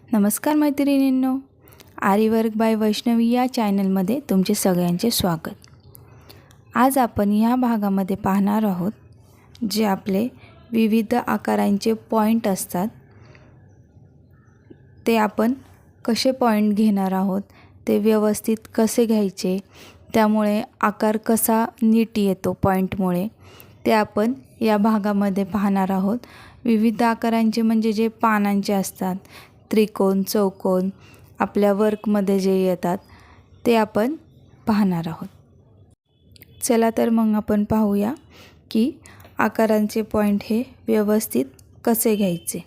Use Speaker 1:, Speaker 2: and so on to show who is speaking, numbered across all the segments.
Speaker 1: नमस्कार मैत्रिणींनो, आरीवर्क बाय वैष्णवी या चॅनलमध्ये तुमचे सगळ्यांचे स्वागत. आज आपण या भागामध्ये पाहणार आहोत जे आपले विविध आकारांचे पॉइंट असतात ते आपण कसे पॉइंट घेणार आहोत, ते व्यवस्थित कसे घ्यायचे, त्यामुळे आकार कसा नीट येतो पॉइंटमुळे, ते आपण या भागामध्ये पाहणार आहोत. विविध आकारांचे म्हणजे जे पानांचे असतात, त्रिकोण, चौकोन आपल्या वर्कमध्ये जे येतात ते आपण पाहणार आहोत. चला तर मग आपण पाहूया की आकारांचे पॉइंट हे व्यवस्थित कसे घ्यायचे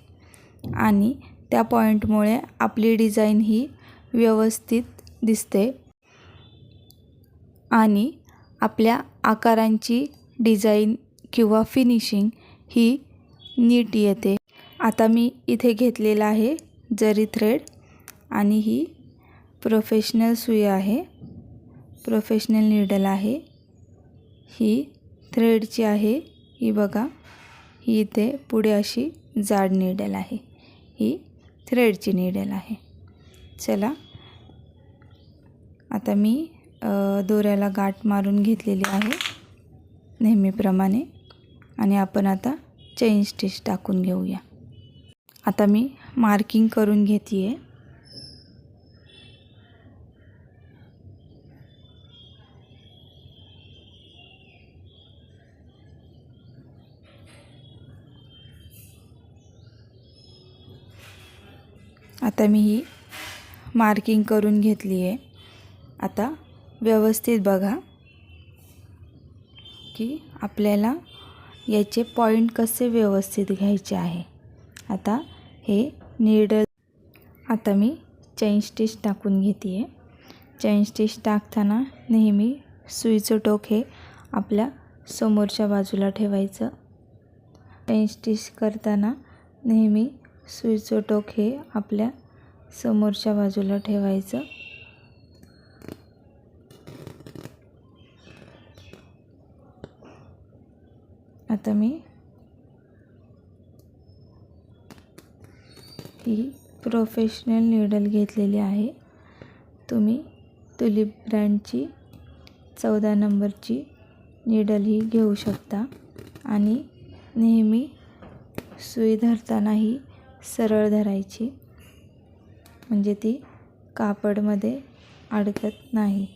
Speaker 1: आणि त्या पॉइंटमुळे आपली डिझाईन ही व्यवस्थित दिसते आणि आपल्या आकारांची डिझाईन किंवा फिनिशिंग ही नीट येते. आता मी इथे घेतलेला आहे जरी थ्रेड आणि ही प्रोफेशनल सुई आहे, प्रोफेशनल नीडल आहे. ही थ्रेडची आहे, ही बघा, ही इथे पुढे अशी जाड नीडल आहे, ही थ्रेडची नीडल आहे. चला आता मी दोऱ्याला गाठ मारून घेतलेली आहे नेहमीप्रमाणे आणि आपण आता चेन स्टिच टाकून घेऊया. आता मी मार्किंग करून घेते आहे. आता मी ही मार्किंग करून घेतली आहे. आता व्यवस्थित बघा की आपल्याला याचे पॉइंट कसे व्यवस्थित घ्यायचे आहे. आता हे नीडल, आता मी चेन स्टिच टाकून घेते आहे. चेन स्टिच टाकताना नेहमी सुईचं टोक हे आपल्या समोरच्या बाजूला ठेवायचं. चेन स्टिच करताना नेहमी सुईचं टोक हे आपल्या समोरच्या बाजूला ठेवायचं. आता मी ही प्रोफेशनल नीडल घेतलेली आहे. तुम्ही तुलिप ब्रँडची 14 नंबरची नीडल ही घेऊ शकता आणि नेहमी सुई धरताना ही सरळ धरायची, म्हणजे ती कापडमध्ये अडकत नाही.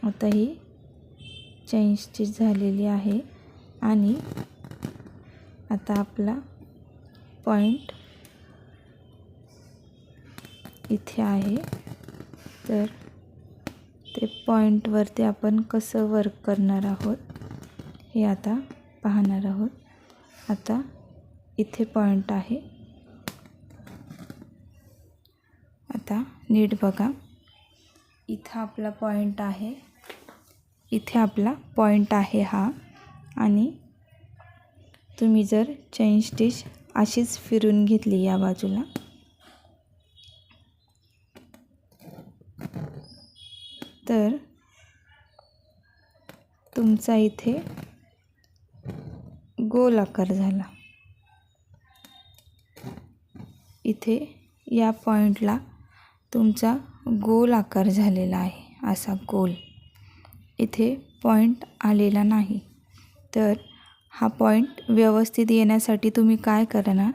Speaker 1: आता ही चेन स्टिच झालेली आहे आणि आता आपला पॉइंट इथे आहे, तर ते पॉइंटवरती आपण कसं वर्क करणार आहोत हे आता पाहणार आहोत. आता इथे पॉइंट आहे. आता नीट बघा, इथं आपला पॉइंट आहे, इथे आपला पॉइंट आहे हा. आणि तुम्ही जर चेन स्टिच अशीच फिरून घेतली या बाजूला, तर तुमचा इथे गोल आकार झाला. इथे या पॉइंटला तुमचा गोल आकार झालेला आहे, असा गोल. इथे पॉइंट आलेला नाही. तर हा पॉइंट व्यवस्थित येण्यासाठी तुम्ही काय करणार,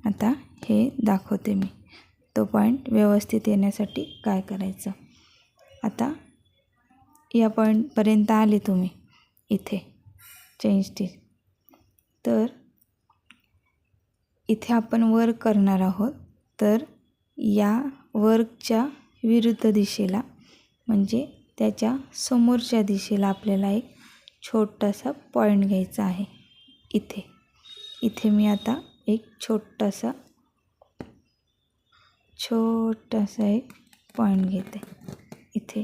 Speaker 1: आता हे दाखवते मी. तो पॉइंट व्यवस्थित येण्यासाठी काय करायचं. आता या पॉइंटपर्यंत आले तुम्ही इथे चेन स्टिच, तर इथे आपण वर्क करणार आहोत. तर या वर्कच्या विरुद्ध दिशेला, म्हणजे त्याच्या समोरच्या दिशेला आपल्याला एक छोटासा पॉइंट घ्यायचा आहे. इथे मी आता एक छोटासा एक पॉइंट घेते इथे.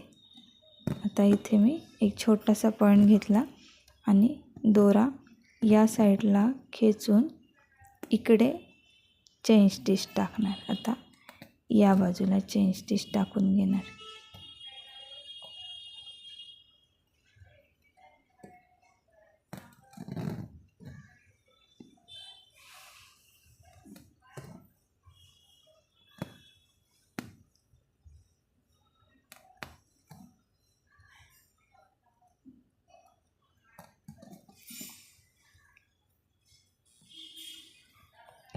Speaker 1: आता इथे मी एक छोटासा पॉइंट घेतला आणि दोरा या साईडला खेचून इकडे चेन स्टिच टाकणार. आता या बाजूला चेन स्टिच टाकून घेणार.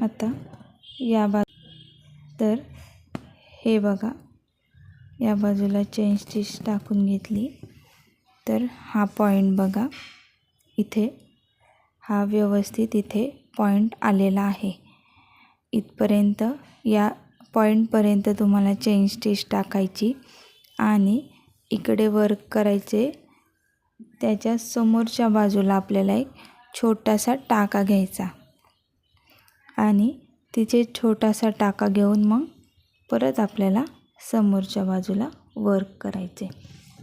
Speaker 1: आता तर हे बघा, या बाजूला चेन स्टिच टाकून घेतली. तर हा पॉईंट बघा, इथे हा व्यवस्थित इथे पॉईंट आलेला आहे. इथपर्यंत या पॉईंटपर्यंत तुम्हाला चेन स्टिच टाकायची आणि इकडे वर्क करायचे. त्याच्या समोरच्या बाजूला आपल्याला एक छोटासा टाका घ्यायचा आणि तिथे छोटासा टाका घेऊन मग परत आपल्याला समोरच्या बाजूला वर्क करायचे.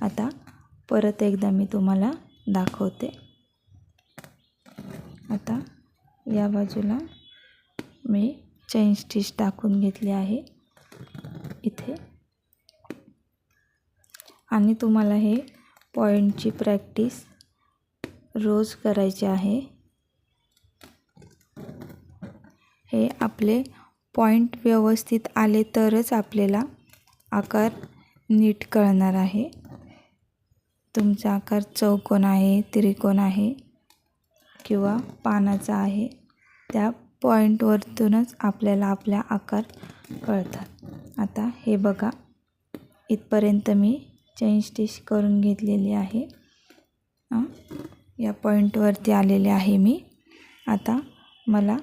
Speaker 1: आता परत एकदा मी तुम्हाला दाखवते. आता या बाजूला मी चेन स्टिच टाकून घेतली आहे इथे. आणि तुम्हाला हे पॉईंटची प्रॅक्टिस रोज करायची आहे. हे आपले पॉईंट व्यवस्थित आले तरच आपल्याला आकार नीट कळणार आहे. तुमचा आकार चौकोन आहे, त्रिकोण आहे किंवा पानाचा आहे, त्या पॉईंटवरतूनच आपल्याला आपला आकार कळतात. आता हे बघा, इथपर्यंत मी चेन स्टिच करून घेतलेली आहे. या पॉईंटवरती आलेले आहे मी. आता मला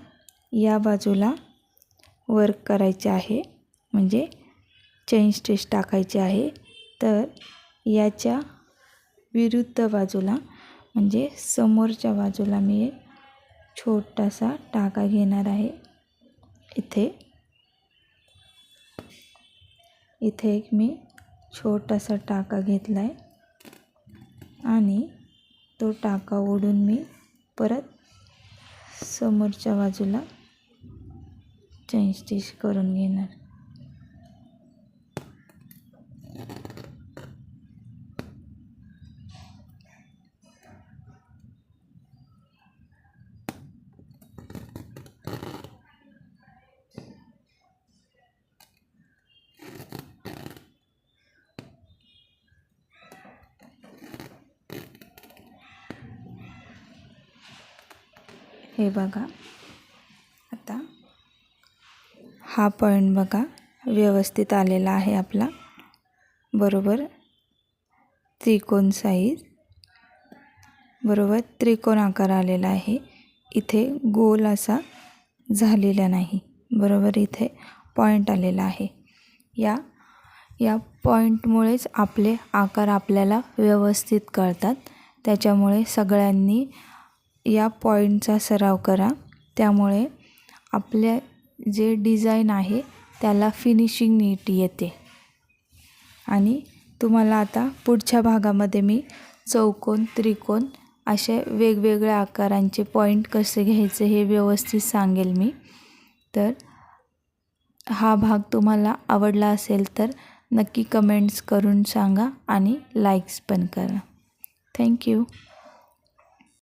Speaker 1: या बाजूला वर्क करायचे आहे, म्हणजे चेन स्टिच टाकायचे आहे. तर याच्या विरुद्ध बाजूला म्हणजे समोरच्या बाजूला मी एक छोटासा टाका घेणार आहे. इथे एक मी छोटासा टाका घेतला आहे आणि तो टाका ओढून मी परत समोरच्या बाजूला चेन स्टिच करून घेणार. हे बघा, आता हा पॉईंट बघा व्यवस्थित आलेला आहे आपला, बरोबर त्रिकोण साईज, बरोबर त्रिकोण आकार आलेला आहे. इथे गोल असा झालेला नाही, बरोबर इथे पॉईंट आलेला आहे. या पॉईंटमुळेच आपले आकार आपल्याला व्यवस्थित कळतात. त्याच्यामुळे सगळ्यांनी या पॉईंटचा सराव करा. त्यामुळे आपल्या जे डिझाईन आहे त्याला फिनिशिंग नीट येते. आणि तुम्हाला आता पुढच्या भागामध्ये मी चौकोन, त्रिकोण असे वेगवेगळ्या आकारांचे पॉईंट कसे घ्यायचे हे व्यवस्थित सांगेल मी. तर हा भाग तुम्हाला आवडला असेल तर नक्की कमेंट्स करून सांगा आणि लाईक्स पण करा. थँक्यू.